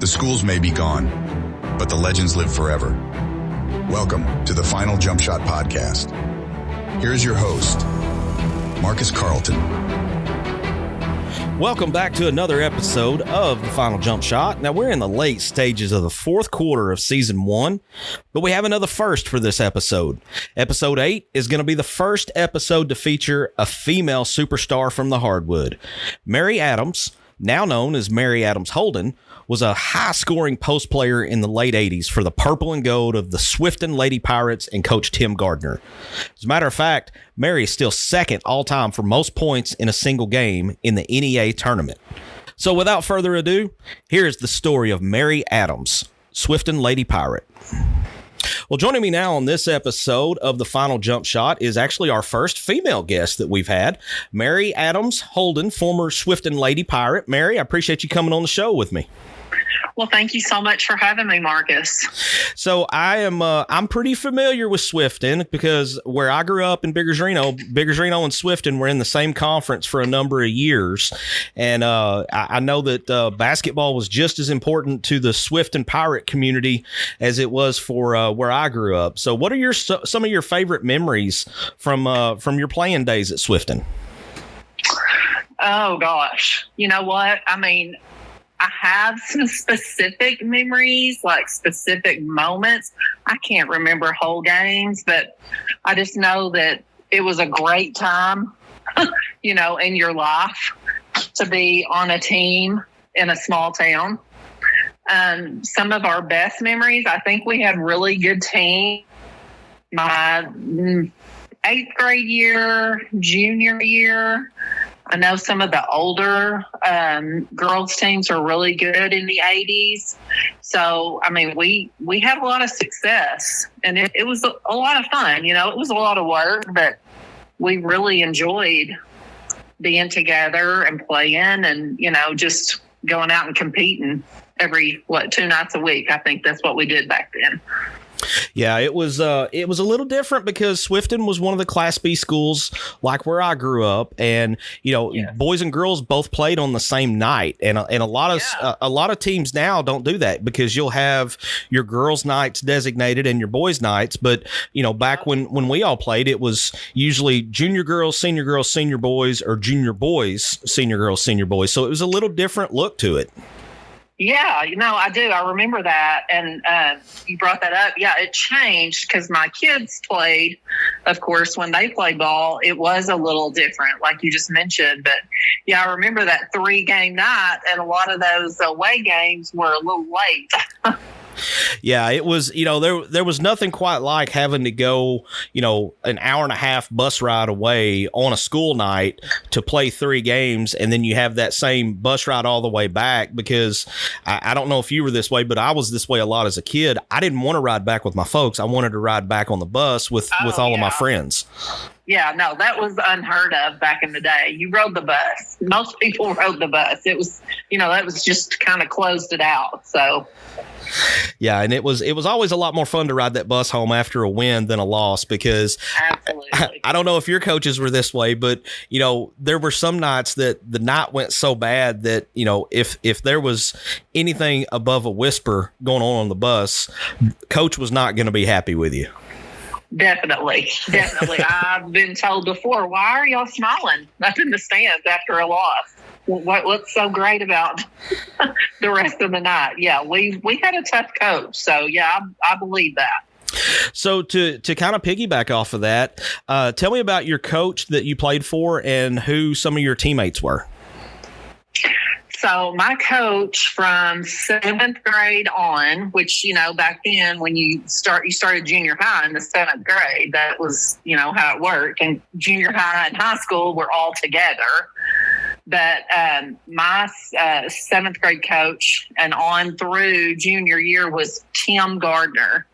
The schools may be gone, but the legends live forever. Welcome to the Final Jumpshot podcast. Here's your host, Marcus Carlton. Welcome back to another episode of the Final Jumpshot. Now, we're in the late stages of the fourth quarter of season 1, but we have another first for this episode. Episode 8 is going to be the first episode to feature a female superstar from the hardwood. Mary Adams, now known as Mary Adams-Holden, was a high-scoring post player in the late 80s for the purple and gold of the Swifton Lady Pirates and Coach Tim Gardner. As a matter of fact, Mary is still second all-time for most points in a single game in the NEA tournament. So without further ado, here is the story of Mary Adams, Swifton Lady Pirate. Well, joining me now on this episode of the Final Jump Shot is actually our first female guest that we've had, Mary Adams-Holden, former Swifton Lady Pirate. Mary, I appreciate you coming on the show with me. Well, thank you so much for having me, Marcus. So I'm pretty familiar with Swifton because where I grew up in Biggers Reno and Swifton were in the same conference for a number of years. And I know that basketball was just as important to the Swifton Pirate community as it was for where I grew up. So what are some of your favorite memories from your playing days at Swifton? Oh, gosh. You know what? I mean, I have some specific memories, like specific moments. I can't remember whole games, but I just know that it was a great time, in your life to be on a team in a small town. Some of our best memories, I think we had really good team. My 8th grade year, junior year, I know some of the older girls teams are really good in the 80s. So, I mean, we had a lot of success, and it was a lot of fun. It was a lot of work, but we really enjoyed being together and playing and, just going out and competing every, 2 nights a week. I think that's what we did back then. Yeah, it was a little different because Swifton was one of the Class B schools, like where I grew up, and yes. Boys and girls both played on the same night, and a lot of teams now don't do that because you'll have your girls' nights designated and your boys' nights, but back when we all played, it was usually junior girls, senior boys, or junior boys, senior girls, senior boys. So it was a little different look to it. Yeah, I do. I remember that. And you brought that up. Yeah, it changed because my kids played, of course, when they played ball, it was a little different, like you just mentioned. But yeah, I remember that 3-game night, and a lot of those away games were a little late. Yeah, it was, there was nothing quite like having to go, an hour and a half bus ride away on a school night to play 3 games. And then you have that same bus ride all the way back because I don't know if you were this way, but I was this way a lot as a kid. I didn't want to ride back with my folks. I wanted to ride back on the bus with all of my friends. Yeah, no, that was unheard of back in the day. You rode the bus. Most people rode the bus. It was, that was just kind of closed it out. So. Yeah, and it was always a lot more fun to ride that bus home after a win than a loss because I don't know if your coaches were this way, but there were some nights that the night went so bad that if there was anything above a whisper going on the bus, coach was not going to be happy with you. Definitely. I've been told before, why are y'all smiling up in the stands after a loss? What's so great about the rest of the night? Yeah, we had a tough coach. So, yeah, I believe that. So to kind of piggyback off of that, tell me about your coach that you played for and who some of your teammates were. So my coach from 7th grade on, which, back then when you started junior high in the 7th grade, that was, how it worked. And junior high and high school were all together. But my 7th grade coach and on through junior year was Tim Gardner.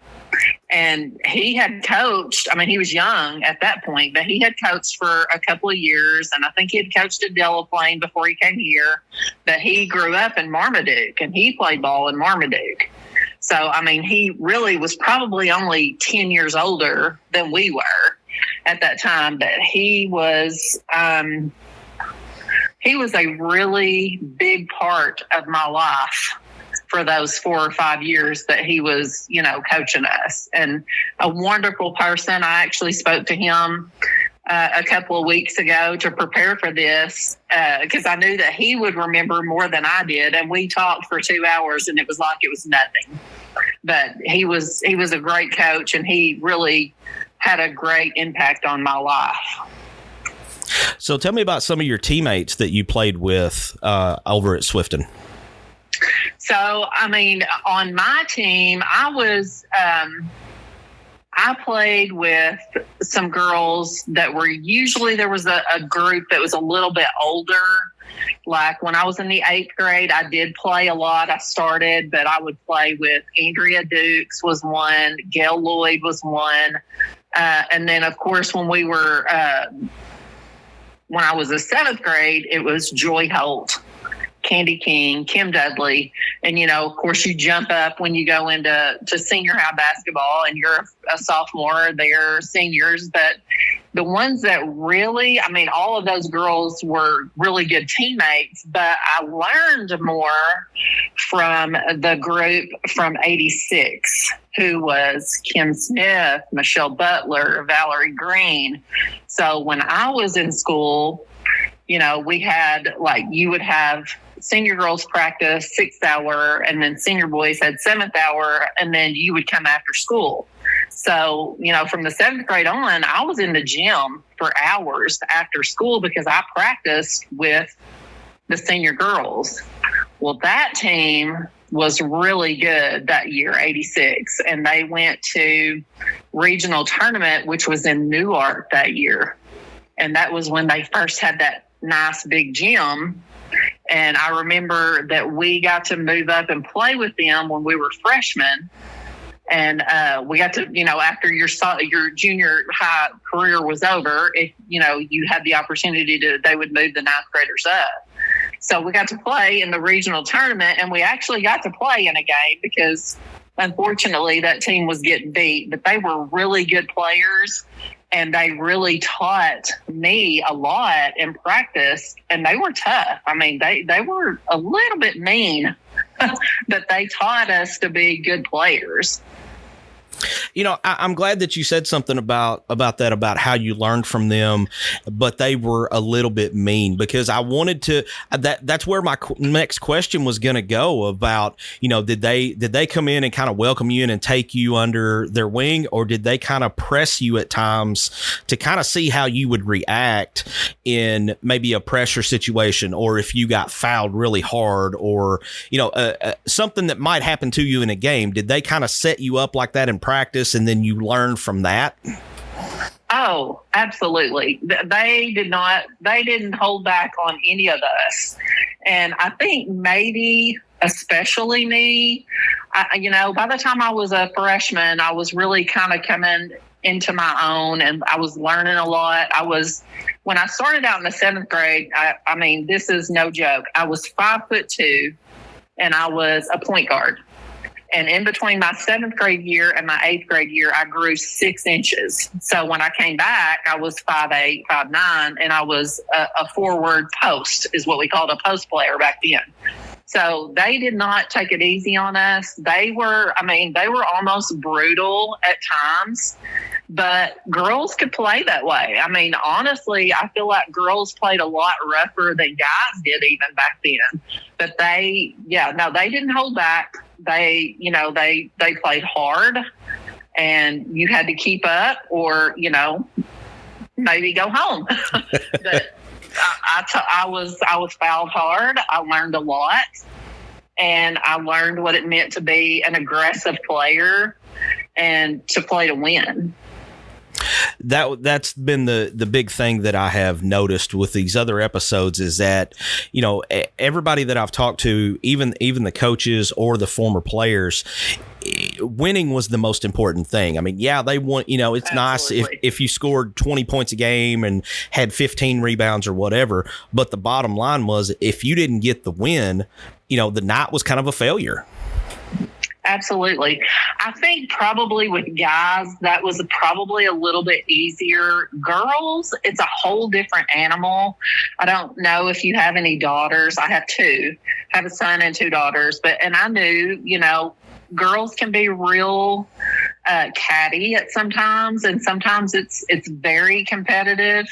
And he had coached, he was young at that point, but he had coached for a couple of years. And I think he had coached at Delaplane before he came here. But he grew up in Marmaduke and he played ball in Marmaduke. So, he really was probably only 10 years older than we were at that time. But he was a really big part of my life for those 4 or 5 years that he was, coaching us, and a wonderful person. I actually spoke to him a couple of weeks ago to prepare for this because I knew that he would remember more than I did. And we talked for 2 hours and it was like it was nothing. But he was a great coach, and he really had a great impact on my life. So tell me about some of your teammates that you played with over at Swifton. So, on my team, I played with some girls that were usually, there was a group that was a little bit older. Like when I was in the 8th grade, I did play a lot. I started, but I would play with Andrea Dukes was one, Gail Lloyd was one. And then, of course, when I was in 7th grade, it was Joy Holt, Candy King, Kim Dudley. And, of course, you jump up when you go into senior high basketball and you're a sophomore, they're seniors. But the ones that really, all of those girls were really good teammates, but I learned more from the group from 86, who was Kim Smith, Michelle Butler, Valerie Green. So when I was in school, we had, you would have senior girls practice 6th hour, and then senior boys had 7th hour, and then you would come after school. So, from the 7th grade on, I was in the gym for hours after school because I practiced with the senior girls. Well, that team was really good that year, 86, and they went to regional tournament, which was in Newark that year. And that was when they first had that nice big gym. And I remember that we got to move up and play with them when we were freshmen. And we got to, after your junior high career was over, if, you had the opportunity they would move the 9th graders up. So we got to play in the regional tournament, and we actually got to play in a game because unfortunately that team was getting beat, but they were really good players. And they really taught me a lot in practice, and they were tough. They were a little bit mean, but they taught us to be good players. I'm glad that you said something about that, about how you learned from them, but they were a little bit mean, because I wanted to, that's where my next question was going to go about, did they come in and kind of welcome you in and take you under their wing, or did they kind of press you at times to kind of see how you would react in maybe a pressure situation, or if you got fouled really hard, or, something that might happen to you in a game? Did they kind of set you up like that in practice, and then you learn from that? Oh, absolutely. They didn't hold back on any of us. And I think maybe especially me, by the time I was a freshman, I was really kind of coming into my own, and I was learning a lot. When I started out in the 7th grade, this is no joke. I was 5'2", and I was a point guard. And in between my 7th grade year and my 8th grade year, I grew 6 inches. So when I came back, I was 5'8", 5'9", and I was a forward post, is what we called a post player back then. So they did not take it easy on us. They were almost brutal at times, but girls could play that way. Honestly, I feel like girls played a lot rougher than guys did even back then. But they didn't hold back. They played hard, and you had to keep up, or, maybe go home. But I was fouled hard. I learned a lot, and I learned what it meant to be an aggressive player and to play to win. That's been the big thing that I have noticed with these other episodes, is that, everybody that I've talked to, even the coaches or the former players, winning was the most important thing. They want, it's Absolutely. Nice if you scored 20 points a game and had 15 rebounds or whatever, but the bottom line was, if you didn't get the win, the night was kind of a failure. Absolutely. I think probably with guys, that was probably a little bit easier. Girls, it's a whole different animal. I don't know if you have any daughters. I have two. I have a son and two daughters. And I knew, girls can be real catty at sometimes, and sometimes it's very competitive.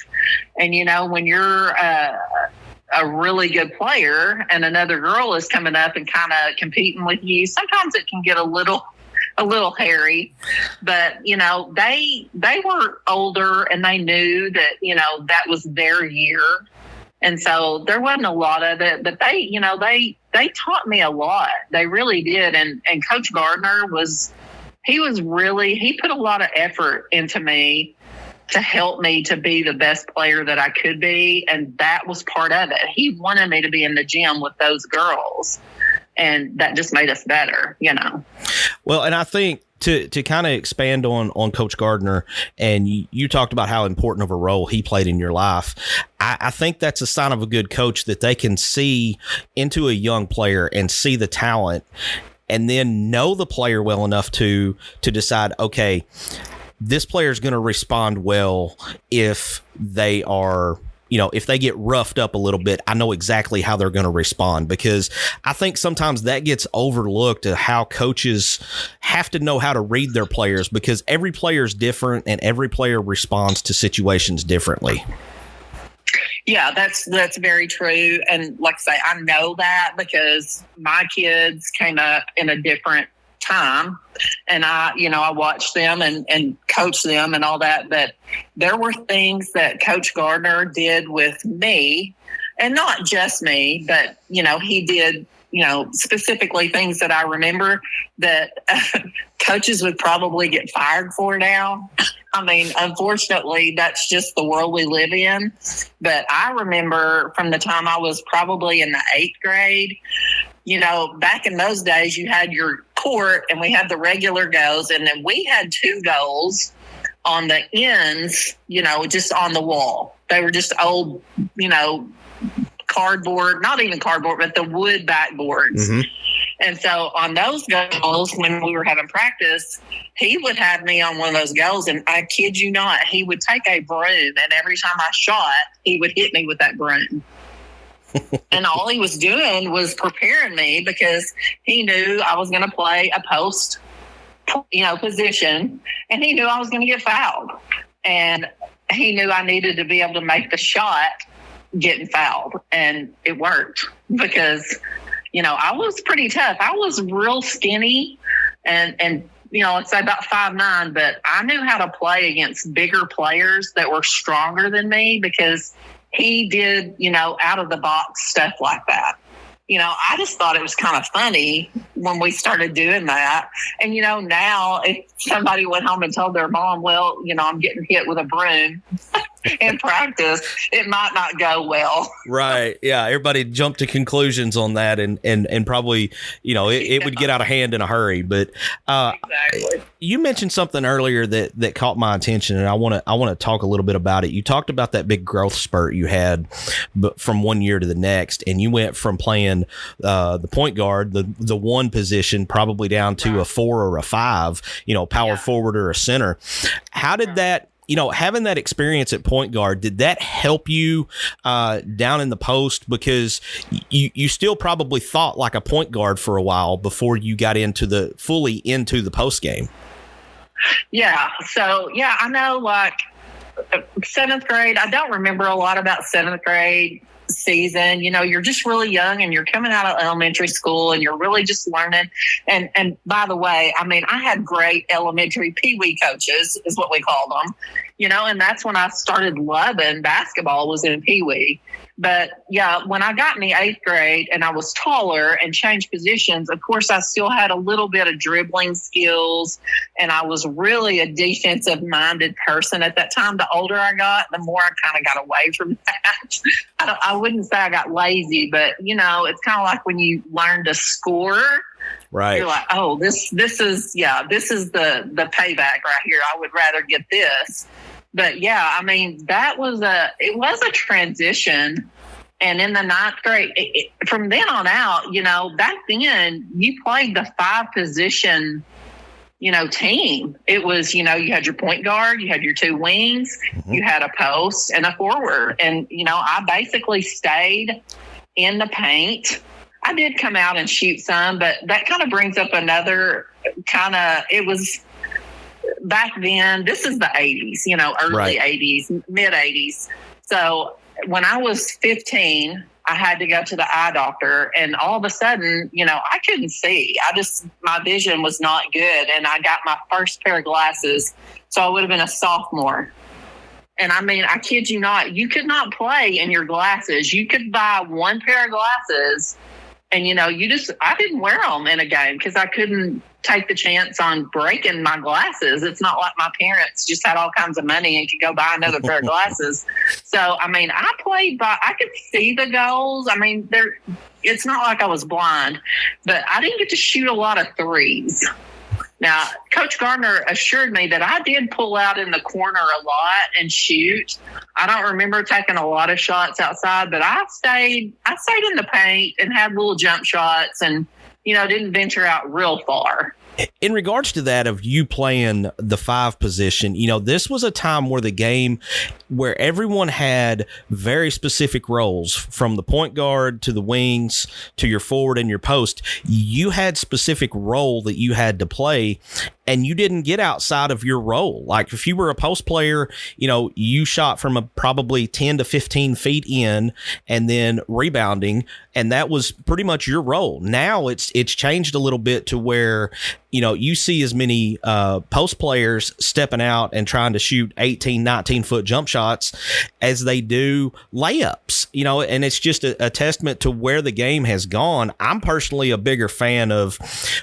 And, when you're a really good player and another girl is coming up and kind of competing with you, sometimes it can get a little hairy. But they were older and they knew that that was their year, and so there wasn't a lot of it. But they taught me a lot. They really did. And Coach Gardner he put a lot of effort into me to help me to be the best player that I could be. And that was part of it. He wanted me to be in the gym with those girls, and that just made us better, Well, and I think to kind of expand on Coach Gardner, and you talked about how important of a role he played in your life. I think that's a sign of a good coach, that they can see into a young player and see the talent, and then know the player well enough to decide, okay, this player is going to respond well if they are, if they get roughed up a little bit. I know exactly how they're going to respond, because I think sometimes that gets overlooked, how coaches have to know how to read their players, because every player is different and every player responds to situations differently. Yeah, that's very true. And like I say, I know that because my kids came up in a different time, and I watched them and coached them and all that. But there were things that Coach Gardner did with me, and not just me, but he did specifically things that I remember that coaches would probably get fired for now. I mean, unfortunately, that's just the world we live in. But I remember from the time I was probably in the 8th grade, back in those days, you had your court and we had the regular goals, and then we had 2 goals on the ends, just on the wall. They were just old, cardboard, not even cardboard, but the wood backboards. Mm-hmm. And so on those goals, when we were having practice, he would have me on one of those goals, and I kid you not, he would take a broom, and every time I shot, he would hit me with that broom. And all he was doing was preparing me, because he knew I was going to play a post, position, and he knew I was going to get fouled. And he knew I needed to be able to make the shot getting fouled. And it worked, because, I was pretty tough. I was real skinny and let's say about 5'9", but I knew how to play against bigger players that were stronger than me, because he did, out of the box stuff like that. I just thought it was kind of funny when we started doing that. And, now if somebody went home and told their mom, well, I'm getting hit with a broom in practice, it might not go well. Right. Yeah. Everybody jumped to conclusions on that, and probably, it would get out of hand in a hurry. But exactly. You mentioned something earlier that caught my attention, and I want to talk a little bit about it. You talked about that big growth spurt you had, but from one year to the next, and you went from playing the point guard, the one position, probably down to a 4 or a 5, power forward or a center. How did that, having that experience at point guard, did that help you down in the post? Because you still probably thought like a point guard for a while before you got fully into the post game. Yeah. So, I know, like 7th grade, I don't remember a lot about 7th grade season. You're just really young, and you're coming out of elementary school, and you're really just learning. And by the way, I mean, I had great elementary peewee coaches, is what we called them, and that's when I started loving basketball, was in peewee. But when I got in the 8th grade and I was taller and changed positions, of course, I still had a little bit of dribbling skills, and I was really a defensive minded person at that time. The older I got, the more I kind of got away from that. I wouldn't say I got lazy, but it's kind of like when you learn to score. Right. You're like, oh, this is the payback right here. I would rather get this. But I mean, it was a transition. And in the ninth grade, from then on out, back then you played the 5-position, team. It was, you had your point guard, you had your 2 wings, you had a post and a forward. And, I basically stayed in the paint. I did come out and shoot some, but that kind of brings up another it was back then, this is the 80s, early 80s, mid 80s. So when I was 15, I had to go to the eye doctor, and all of a sudden, I couldn't see. My vision was not good, and I got my first pair of glasses. So I would have been a sophomore. And I kid you not, you could not play in your glasses. You could buy one pair of glasses, and, I didn't wear them in a game because I couldn't take the chance on breaking my glasses. It's not like my parents just had all kinds of money and could go buy another pair of glasses. So, I played I could see the goals. It's not like I was blind, but I didn't get to shoot a lot of threes. Now, Coach Gardner assured me that I did pull out in the corner a lot and shoot. I don't remember taking a lot of shots outside, but I stayed in the paint and had little jump shots and, didn't venture out real far. In regards to that of you playing the 5 position, this was a time where the game where everyone had very specific roles, from the point guard to the wings to your forward and your post. You had specific role that you had to play, and you didn't get outside of your role. Like if you were a post player, you shot from probably 10 to 15 feet in and then rebounding, and that was pretty much your role. Now it's changed a little bit to where you see as many post players stepping out and trying to shoot 18, 19-foot jump shots as they do layups, and it's just a testament to where the game has gone. I'm personally a bigger fan of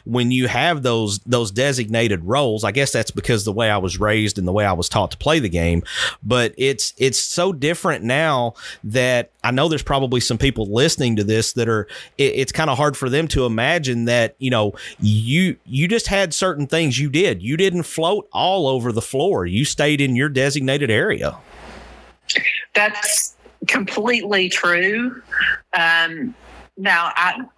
when you have those designated roles. I guess that's because the way I was raised and the way I was taught to play the game, but it's so different now that I know there's probably some people listening to this that it's kind of hard for them to imagine that, you just had certain things you did. You didn't float all over the floor. You stayed in your designated area. That's completely true. Now,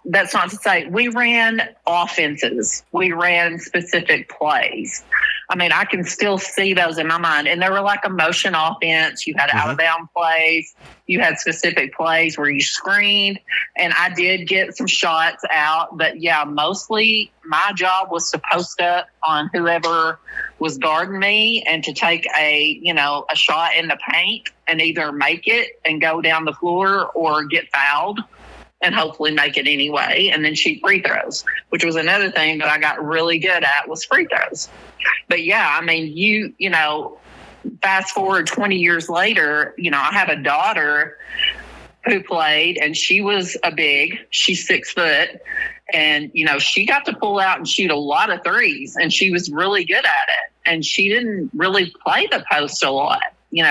that's not to say we ran offenses. We ran specific plays. I can still see those in my mind. And they were like a motion offense. You had out-of-bound plays. You had specific plays where you screened. And I did get some shots out. But, yeah, mostly my job was to post up on whoever was guarding me and to take a shot in the paint and either make it and go down the floor or get fouled and hopefully make it anyway, and then shoot free throws, which was another thing that I got really good at was free throws. But yeah, fast forward 20 years later, I have a daughter who played, and she was she's 6 foot, and, she got to pull out and shoot a lot of threes, and she was really good at it. And she didn't really play the post a lot.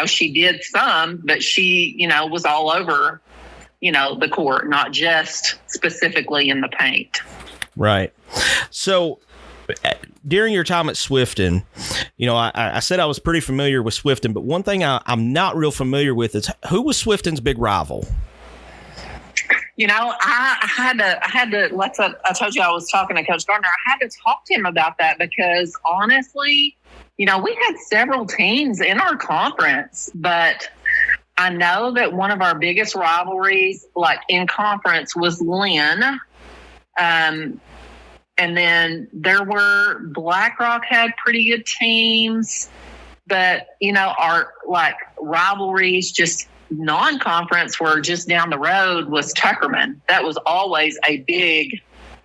She did some, but she, was all over the court, not just specifically in the paint. Right. So during your time at Swifton, I said I was pretty familiar with Swifton, but one thing I'm not real familiar with is who was Swifton's big rival? I had to, I told you I was talking to Coach Gardner. I had to talk to him about that because honestly, we had several teams in our conference, but I know that one of our biggest rivalries, like in conference, was Lynn. And then BlackRock had pretty good teams, but, our like rivalries, just non-conference were just down the road was Tuckerman. That was always a big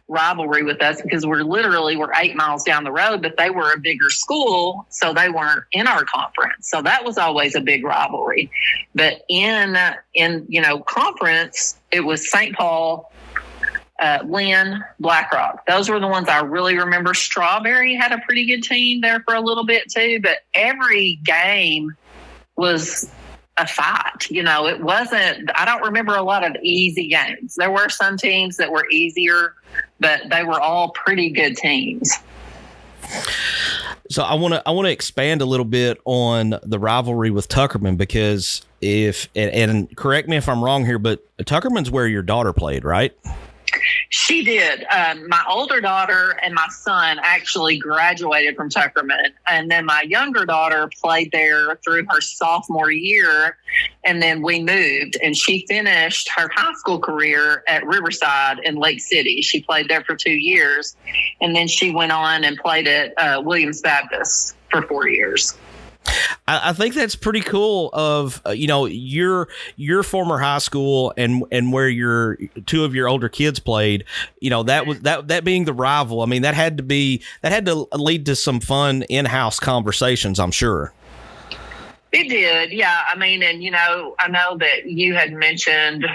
rivalry with us because we're 8 miles down the road, but they were a bigger school, so they weren't in our conference. So that was always a big rivalry. But in conference, it was St. Paul, Lynn, BlackRock. Those were the ones I really remember. Strawberry had a pretty good team there for a little bit too, but every game was a fight. It wasn't, I don't remember a lot of easy games. There were some teams that were easier, but they were all pretty good teams. So I want to expand a little bit on the rivalry with Tuckerman, because and correct me if I'm wrong here, but Tuckerman's where your daughter played, right? She did. My older daughter and my son actually graduated from Tuckerman. And then my younger daughter played there through her sophomore year. And then we moved, and she finished her high school career at Riverside in Lake City. She played there for 2 years. And then she went on and played at Williams Baptist for 4 years. I think that's pretty cool of, your former high school and where your two of your older kids played, that being the rival. I mean, that had to lead to some fun in-house conversations, I'm sure. It did. Yeah. I mean, and, I know that you had mentioned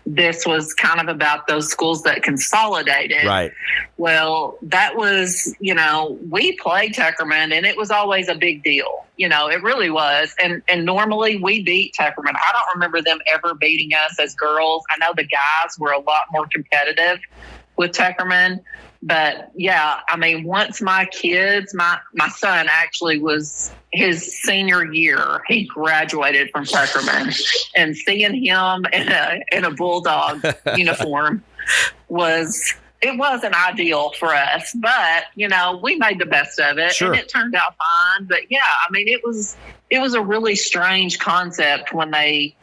this was kind of about those schools that consolidated. Right. Well, that was, we played Tuckerman, and it was always a big deal. It really was. And normally we beat Tuckerman. I don't remember them ever beating us as girls. I know the guys were a lot more competitive with Tuckerman. But yeah, I mean, once my kids, my son actually was his senior year, he graduated from Tuckerman, and seeing him in a Bulldog uniform wasn't ideal for us, but we made the best of it. Sure. And it turned out fine. But yeah, I mean, it was a really strange concept when they,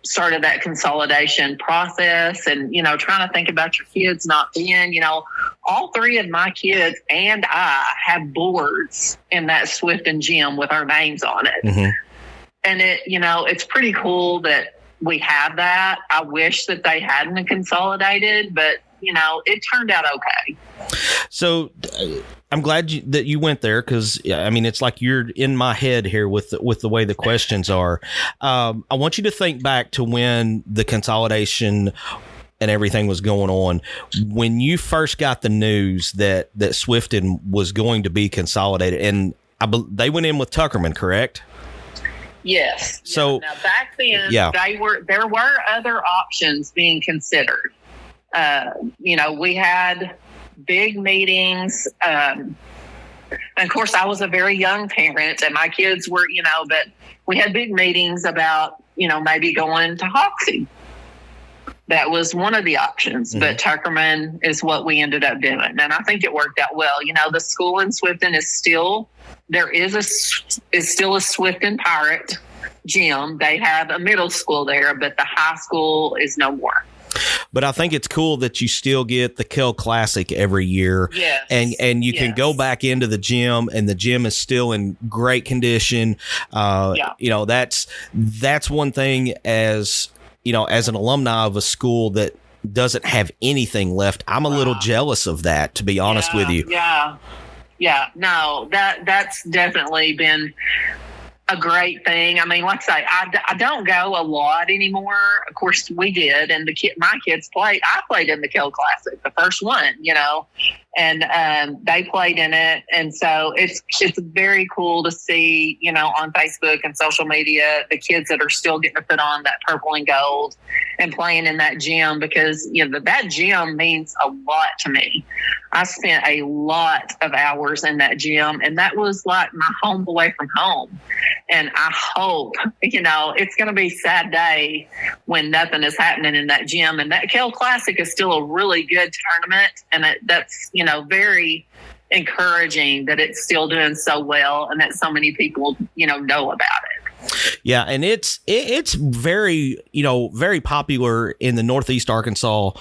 started that consolidation process, and trying to think about your kids not being, all three of my kids and I have boards in that Swifton gym with our names on it. Mm-hmm. And it's pretty cool that we have that. I wish that they hadn't consolidated, but it turned out okay. So I'm glad that you went there, because I mean, it's like you're in my head here with the way the questions are. I want you to think back to when the consolidation and everything was going on. When you first got the news that Swifton was going to be consolidated, and they went in with Tuckerman, correct? Yes. So now back then, there were other options being considered. We had big meetings. And of course, I was a very young parent, and my kids were, but we had big meetings about, maybe going to Hoxie. That was one of the options, but Tuckerman is what we ended up doing. And I think it worked out well. The school in Swifton is still a Swifton Pirate gym. They have a middle school there, but the high school is no more. But I think it's cool that you still get the Kell Classic every year. Yes. And you can go back into the gym, and the gym is still in great condition. That's one thing as an alumni of a school that doesn't have anything left. I'm a little jealous of that, to be honest with you. Yeah. Yeah. No, that's definitely been a great thing. I mean, like I say, I don't go a lot anymore. Of course, we did, and my kids played. I played in the Kell Classic, the first one, and they played in it, and so it's very cool to see, on Facebook and social media, the kids that are still getting to put on that purple and gold and playing in that gym, because that gym means a lot to me. I spent a lot of hours in that gym, and that was like my home away from home. And I hope, it's going to be a sad day when nothing is happening in that gym. And that Kell Classic is still a really good tournament. And that's, very encouraging that it's still doing so well and that so many people, know about it. Yeah, and it's very, very popular in the Northeast Arkansas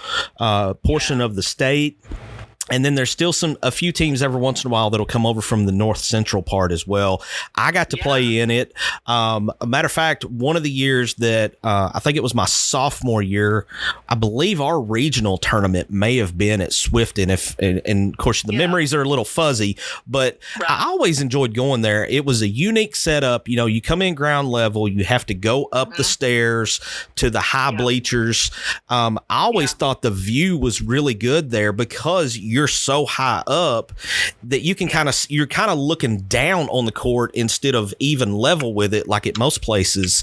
portion of the state. And then there's still a few teams every once in a while that'll come over from the north central part as well. I got to play in it. A matter of fact, one of the years that I think it was my sophomore year, I believe our regional tournament may have been at Swifton. And of course, the memories are a little fuzzy, but I always enjoyed going there. It was a unique setup. You come in ground level, you have to go up the stairs to the high bleachers. I always thought the view was really good there, because you're so high up that you can you're kind of looking down on the court instead of even level with it like at most places.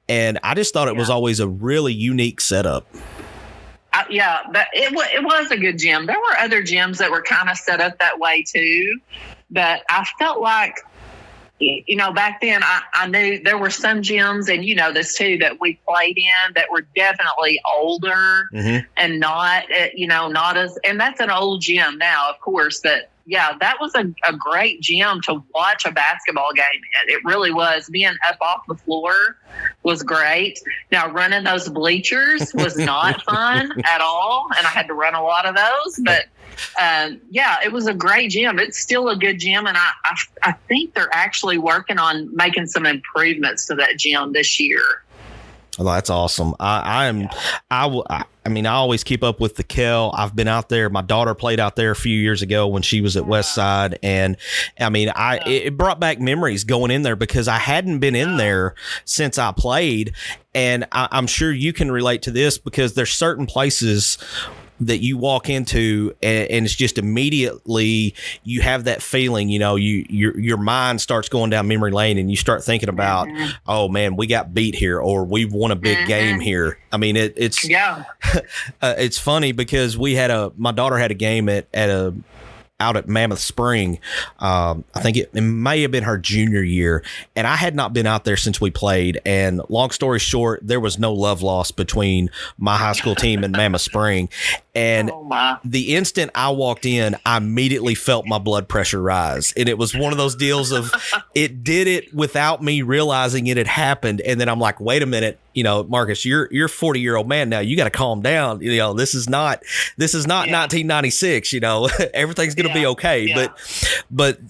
And I just thought it was always a really unique setup. But it was a good gym. There were other gyms that were kind of set up that way too. But I felt like, back then I knew there were some gyms, and this too, that we played in that were definitely older and not, not as, and that's an old gym now, of course, but yeah, that was a great gym to watch a basketball game in. It really was. Being up off the floor was great. Now, running those bleachers was not fun at all, and I had to run a lot of those, but it was a great gym. It's still a good gym, and I think they're actually working on making some improvements to that gym this year. Well, that's awesome. I always keep up with the Kell. I've been out there. My daughter played out there a few years ago when she was at Westside, and it brought back memories going in there because I hadn't been in there since I played, and I'm sure you can relate to this because there's certain places that you walk into and it's just immediately you have that feeling, your mind starts going down memory lane and you start thinking about, oh man, we got beat here, or we won a big game here. I mean, it's it's funny because my daughter had a game out at Mammoth Spring. I think it may have been her junior year, and I had not been out there since we played. And long story short, there was no love lost between my high school team and Mammoth Spring. And the instant I walked in, I immediately felt my blood pressure rise. And it was one of those deals of it did it without me realizing it had happened. And then I'm like, wait a minute, Marcus, you're 40-year-old man now. You got to calm down. This is not 1996. Everything's going to be okay. Yeah. But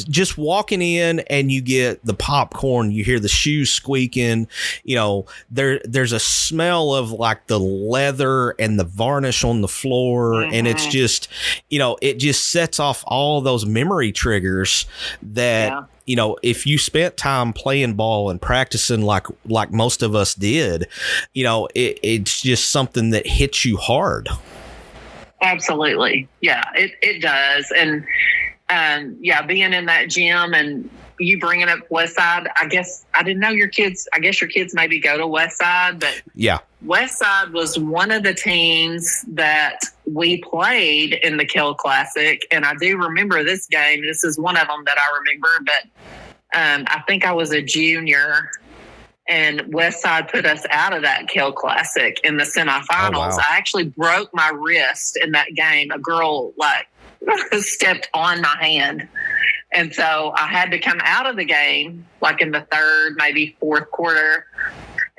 just walking in and you get the popcorn, you hear the shoes squeaking. There's a smell of like the leather and the varnish on the floor, and it's just, it just sets off all those memory triggers that. If you spent time playing ball and practicing like most of us did, it's just something that hits you hard. Absolutely. Yeah, it does. And being in that gym and you bringing up Westside, I guess I didn't know your kids maybe go to Westside, but yeah, Westside was one of the teams that we played in the Kell Classic. And I do remember this game. This is one of them that I remember, but I think I was a junior and Westside put us out of that Kell Classic in the semifinals. Oh, wow. I actually broke my wrist in that game. A girl stepped on my hand. And so I had to come out of the game, like in the third, maybe fourth quarter,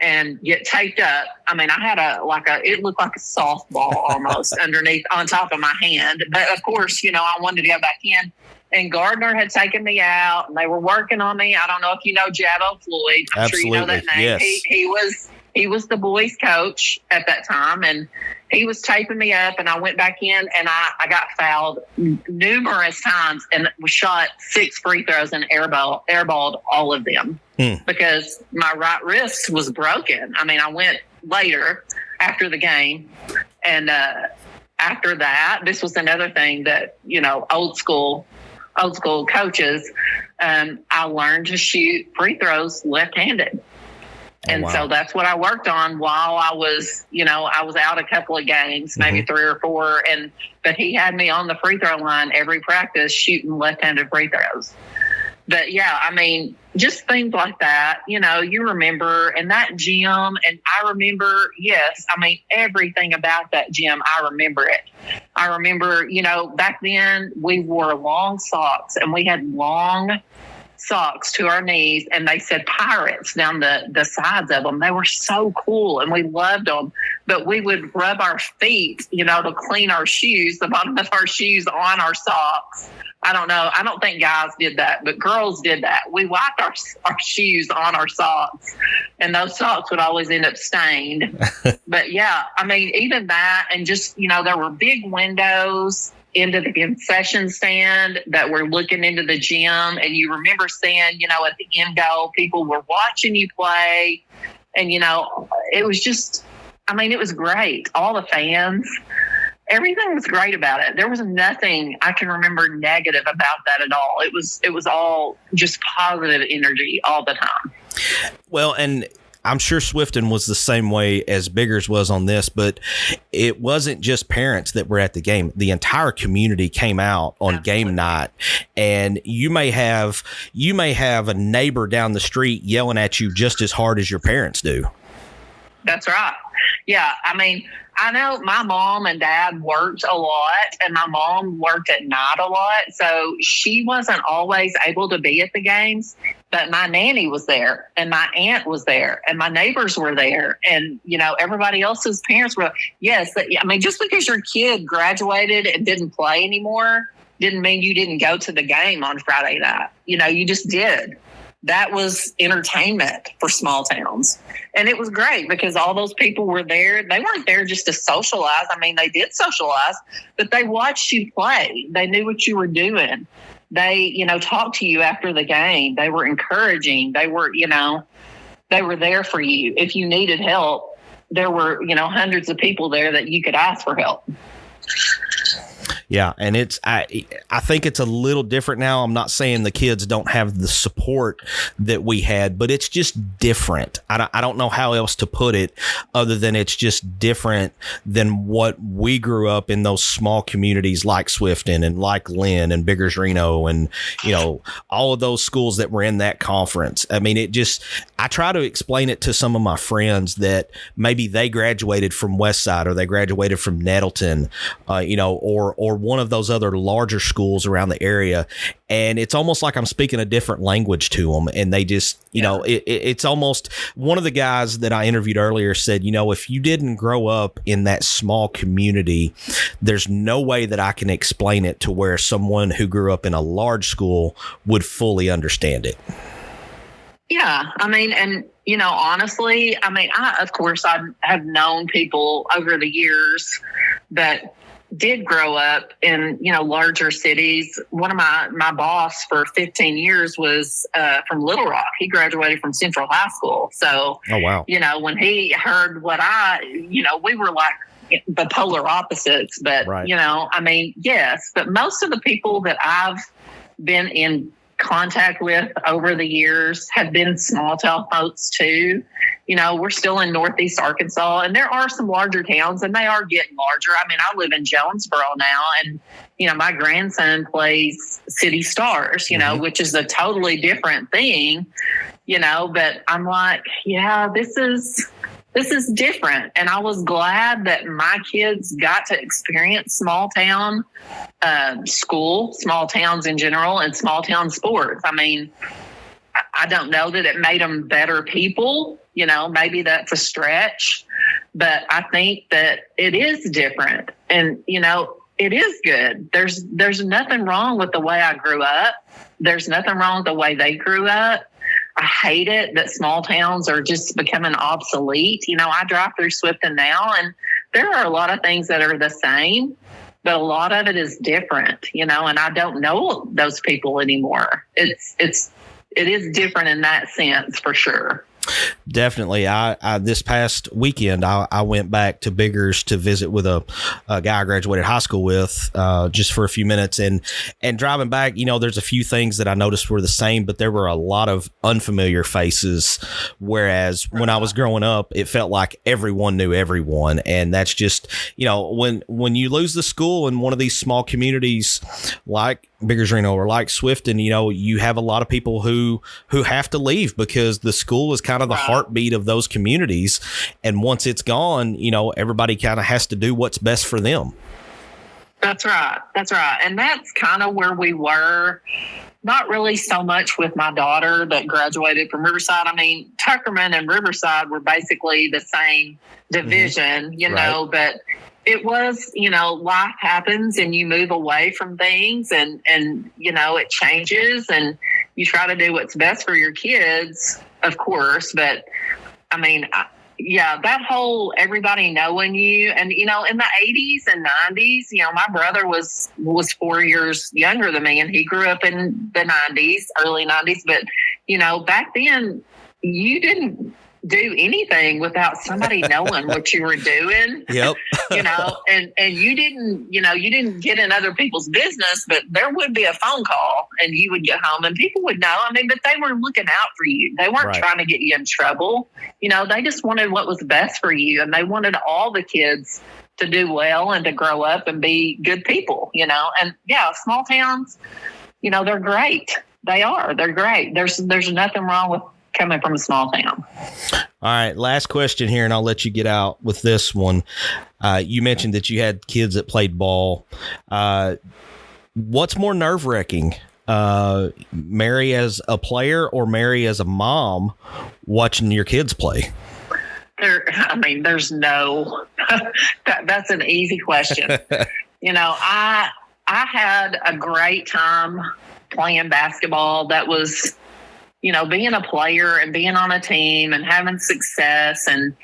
and get taped up. I mean, I had it looked like a softball almost underneath, on top of my hand. But of course, I wanted to go back in. And Gardner had taken me out, and they were working on me. I don't know if you know Jabbo Floyd. I'm Absolutely. Sure you know that name. Yes. He was the boys' coach at that time, and he was taping me up, and I went back in, and I got fouled numerous times and shot 6 free throws and airballed all of them because my right wrist was broken. I mean, I went later after the game, and after that, this was another thing that, old school coaches, I learned to shoot free throws left-handed. And so that's what I worked on while I was, I was out a couple of games, maybe 3 or 4. But he had me on the free throw line every practice shooting left-handed free throws. But yeah, I mean, just things like that, you remember, and that gym, and I remember, yes, I mean, everything about that gym, I remember it. I remember, back then we wore long socks, and we had long socks to our knees, and they said Pirates down the sides of them. They were so cool, and we loved them. But we would rub our feet, to clean our shoes, the bottom of our shoes on our socks. I don't know. I don't think guys did that, but girls did that. We wiped our shoes on our socks, and those socks would always end up stained. But yeah, I mean, even that, and just, there were big windows into the concession stand that were looking into the gym. And you remember seeing, at the end goal, people were watching you play. And, it was just, I mean, it was great. All the fans, everything was great about it. There was nothing I can remember negative about that at all. It was all just positive energy all the time. Well, and I'm sure Swifton was the same way as Biggers was on this, but it wasn't just parents that were at the game. The entire community came out on game night, and you may have a neighbor down the street yelling at you just as hard as your parents do. That's right. Yeah. I mean, I know my mom and dad worked a lot, and my mom worked at night a lot. So she wasn't always able to be at the games, but my nanny was there, and my aunt was there, and my neighbors were there. And, everybody else's parents were. Yes. I mean, just because your kid graduated and didn't play anymore didn't mean you didn't go to the game on Friday night. You just did. That was entertainment for small towns. And it was great because all those people were there. They weren't there just to socialize. I mean, they did socialize, but they watched you play. They knew what you were doing. They, talked to you after the game. They were encouraging. They were, they were there for you. If you needed help, there were, hundreds of people there that you could ask for help. Yeah, and I think it's a little different now. I'm not saying the kids don't have the support that we had, but it's just different. I don't know how else to put it other than it's just different than what we grew up in those small communities like Swifton and like Lynn and Biggers Reno and, all of those schools that were in that conference. I mean, I try to explain it to some of my friends that maybe they graduated from Westside or they graduated from Nettleton, or one of those other larger schools around the area. And it's almost like I'm speaking a different language to them. And they just, it's almost one of the guys that I interviewed earlier said, if you didn't grow up in that small community, there's no way that I can explain it to where someone who grew up in a large school would fully understand it. Yeah. I mean, and, honestly, I have known people over the years that did grow up in, larger cities. One of my boss for 15 years was from Little Rock. He graduated from Central High School. So, oh, wow. When he heard what we were like the polar opposites, but, right. Yes, but most of the people that I've been in contact with over the years have been small town folks too. We're still in Northeast Arkansas, and there are some larger towns, and they are getting larger. I mean, I live in Jonesboro now, and my grandson plays City Stars, which is a totally different thing, but I'm like, yeah, this is different. And I was glad that my kids got to experience small town school, small towns in general, and small town sports. I mean, I don't know that it made them better people. Maybe that's a stretch, but I think that it is different. And, it is good. There's nothing wrong with the way I grew up. There's nothing wrong with the way they grew up. I hate it that small towns are just becoming obsolete. I drive through Swifton now, and there are a lot of things that are the same, but a lot of it is different, and I don't know those people anymore. It is different in that sense for sure. Definitely. I this past weekend, I went back to Biggers to visit with a guy I graduated high school with, just for a few minutes, and driving back, there's a few things that I noticed were the same, but there were a lot of unfamiliar faces. Whereas when I was growing up, it felt like everyone knew everyone. And that's just, when you lose the school in one of these small communities like Biggers Reno or like Swifton, you have a lot of people who have to leave because the school is kind of the heartbeat of those communities. And once it's gone, everybody kind of has to do what's best for them. That's right. And that's kind of where we were. Not really so much with my daughter that graduated from Riverside. I mean, Tuckerman and Riverside were basically the same division, right. But it was, life happens and you move away from things and it changes and you try to do what's best for your kids, of course. But I mean, that whole everybody knowing you and, in the 80s and 90s, my brother was 4 years younger than me and he grew up in the 90s, early 90s. But, back then you didn't do anything without somebody knowing what you were doing. Yep. And you didn't get in other people's business, but there would be a phone call and you would get home and people would know. I mean, but they were looking out for you. They weren't trying to get you in trouble. They just wanted what was best for you. And they wanted all the kids to do well and to grow up and be good people, and small towns, they're great. They are. They're great. There's nothing wrong with coming from a small town. All right. Last question here, and I'll let you get out with this one. You mentioned that you had kids that played ball. What's more nerve-wracking, Mary as a player or Mary as a mom watching your kids play? There's no, that's an easy question. I had a great time playing basketball. That was, being a player and being on a team and having success and,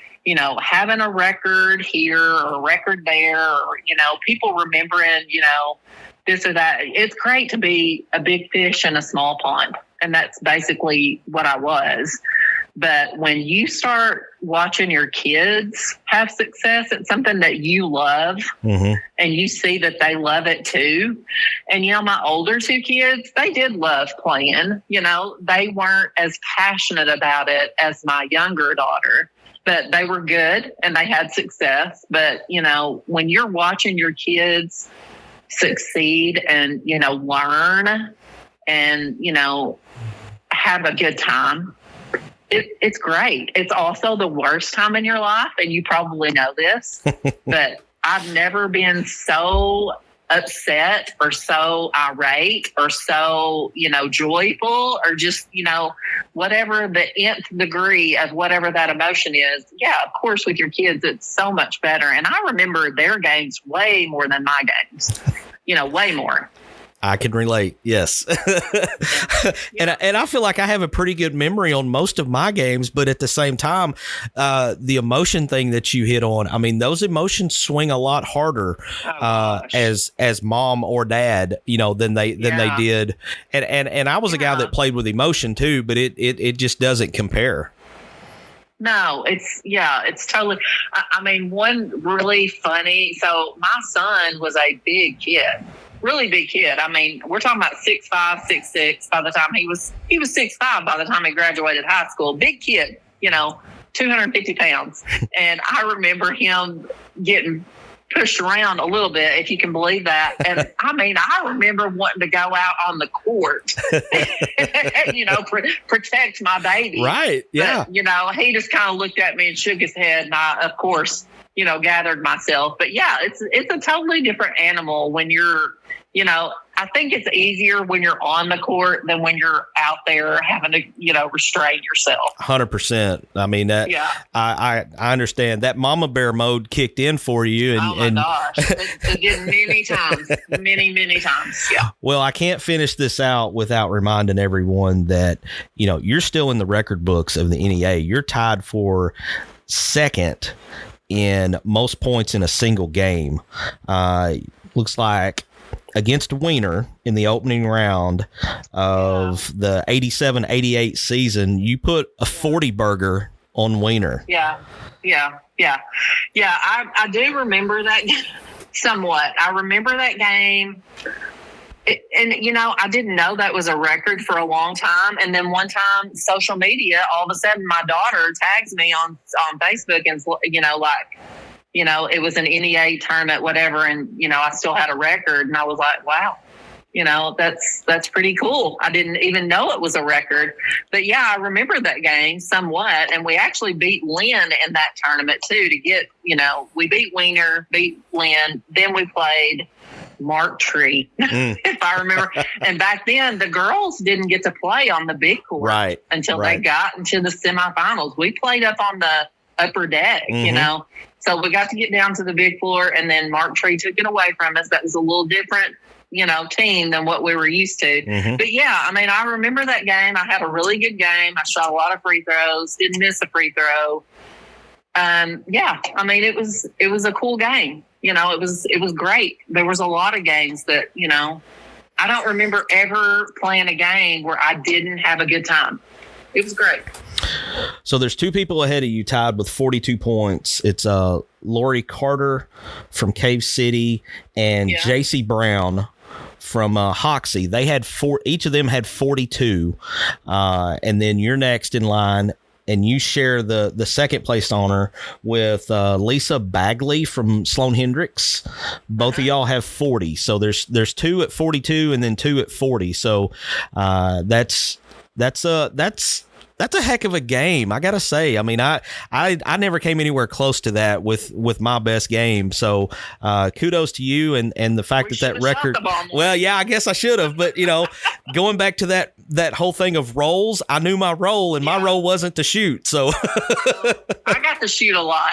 having a record here or a record there, or, people remembering, this or that. It's great to be a big fish in a small pond. And that's basically what I was. But when you start watching your kids have success at something that you love, and you see that they love it too. And, my older two kids, they did love playing. They weren't as passionate about it as my younger daughter, but they were good and they had success. But, when you're watching your kids succeed and, learn and, have a good time, it's great. It's also the worst time in your life, and you probably know this, but I've never been so upset or so irate or so, joyful or just, whatever the nth degree of whatever that emotion is. Yeah, of course, with your kids, it's so much better. And I remember their games way more than my games, way more. I can relate. Yes. And I feel like I have a pretty good memory on most of my games, but at the same time, the emotion thing that you hit on, those emotions swing a lot harder, as mom or dad, than they did. And I was a guy that played with emotion too, but it just doesn't compare. No, it's totally, one really funny, so my son was a big kid. Really big kid. We're talking about 6'5", 6'6". By the time he was 6'5" by the time he graduated high school. Big kid, 250 pounds. And I remember him getting pushed around a little bit, if you can believe that. And I remember wanting to go out on the court, protect my baby. Right. Yeah. But, he just kind of looked at me and shook his head. And I, of course, gathered myself. But yeah, it's a totally different animal when you're, I think it's easier when you're on the court than when you're out there having to, restrain yourself. 100%. I understand that mama bear mode kicked in for you. And gosh, it did many times, many times. Yeah. Well, I can't finish this out without reminding everyone that, you're still in the record books of the NEA. You're tied for second in most points in a single game. Looks like against Wiener in the opening round of the 87-88 season, you put a 40 burger on Wiener. Yeah. I do remember that somewhat. I remember that game. I didn't know that was a record for a long time. And then one time, social media, all of a sudden, my daughter tags me on Facebook and, it was an NEA tournament, whatever. And, I still had a record. And I was like, wow, that's pretty cool. I didn't even know it was a record. But, yeah, I remember that game somewhat. And we actually beat Lynn in that tournament, too, to get, we beat Wiener, beat Lynn. Then we played Mark Tree, if I remember. And back then, the girls didn't get to play on the big court until they got into the semifinals. We played up on the upper deck, So we got to get down to the big floor, and then Mark Tree took it away from us. That was a little different, team than what we were used to. But, yeah, I remember that game. I had a really good game. I shot a lot of free throws, didn't miss a free throw. It was a cool game. It was great. There was a lot of games that, I don't remember ever playing a game where I didn't have a good time. it was great. So there's two people ahead of you tied with 42 points. It's Lori Carter from Cave City and JC Brown from Hoxie. They had each of them had 42. And then you're next in line, and you share the second place honor with Lisa Bagley from Sloan Hendricks. Both of y'all have 40. So there's two at 42 and then two at 40. So that's a heck of a game, I gotta say. I mean, I never came anywhere close to that with my best game. So kudos to you and the fact that record. Well, yeah, I guess I should have. But going back to that whole thing of roles, I knew my role, and my role wasn't to shoot. So I got to shoot a lot.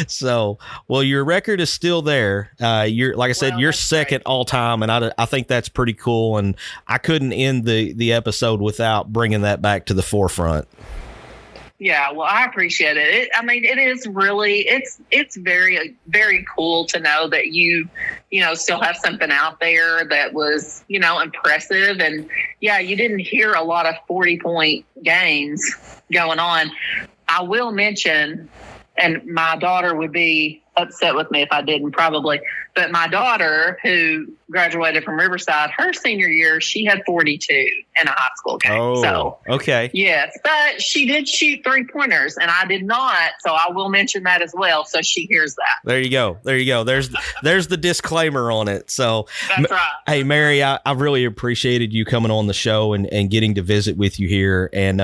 So, well, your record is still there. You're like I said, you're second all time, and I think that's pretty cool. And I couldn't end the episode without bringing that back to the forefront. Yeah, well, I appreciate it. I mean, it is really, it's very, very cool to know that you still have something out there that was, impressive. And yeah, you didn't hear a lot of 40-point games going on. I will mention, and my daughter would be upset with me if I didn't probably, but my daughter who graduated from Riverside, her senior year, she had 42 in a high school game. Oh, so, okay. Yes, but she did shoot 3-pointers and I did not. So I will mention that as well. So she hears that. There you go. There's the disclaimer on it. So that's right. Hey, Mary, I really appreciated you coming on the show and getting to visit with you here. And,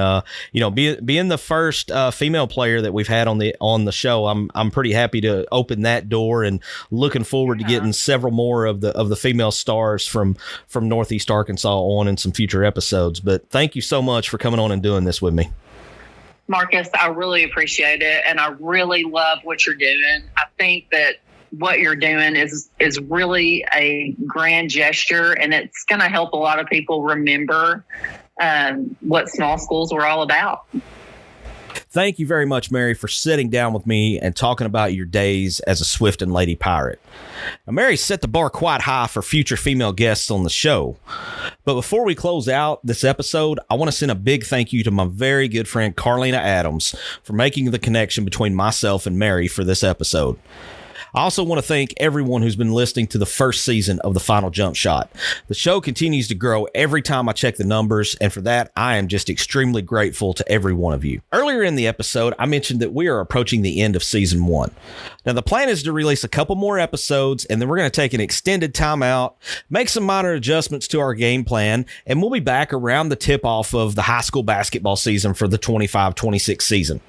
being the first female player that we've had on the show, I'm pretty happy to open that door and looking forward to getting several more of the female stars from Northeast Arkansas on in some future episodes. But thank you so much for coming on and doing this with me. Marcus, I really appreciate it. And I really love what you're doing. I think that what you're doing is really a grand gesture, and it's going to help a lot of people remember what small schools were all about. Thank you very much, Mary, for sitting down with me and talking about your days as a Swifton Lady Pirate. Now, Mary set the bar quite high for future female guests on the show. But before we close out this episode, I want to send a big thank you to my very good friend Carlina Adams for making the connection between myself and Mary for this episode. I also want to thank everyone who's been listening to the first season of the Final Jump Shot. The show continues to grow every time I check the numbers, and for that, I am just extremely grateful to every one of you. Earlier in the episode, I mentioned that we are approaching the end of season 1. Now, the plan is to release a couple more episodes, and then we're going to take an extended time out, make some minor adjustments to our game plan, and we'll be back around the tip-off of the high school basketball season for the 25-26 season.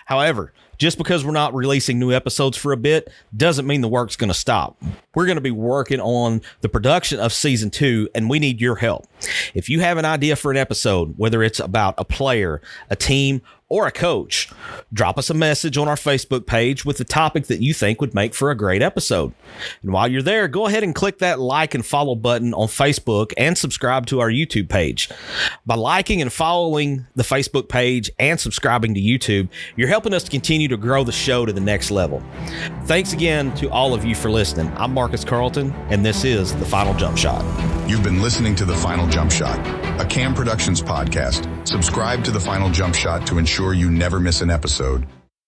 However, just because we're not releasing new episodes for a bit doesn't mean the work's going to stop. We're going to be working on the production of season 2, and we need your help. If you have an idea for an episode, whether it's about a player, a team, or a coach, drop us a message on our Facebook page with the topic that you think would make for a great episode. And while you're there, go ahead and click that like and follow button on Facebook and subscribe to our YouTube page. By liking and following the Facebook page and subscribing to YouTube, you're helping us to continue to grow the show to the next level. Thanks again to all of you for listening. I'm Marcus Carlton, and this is The Final Jump Shot. You've been listening to The Final Jump Shot, a Cam Productions podcast. Subscribe to The Final Jump Shot to ensure you never miss an episode.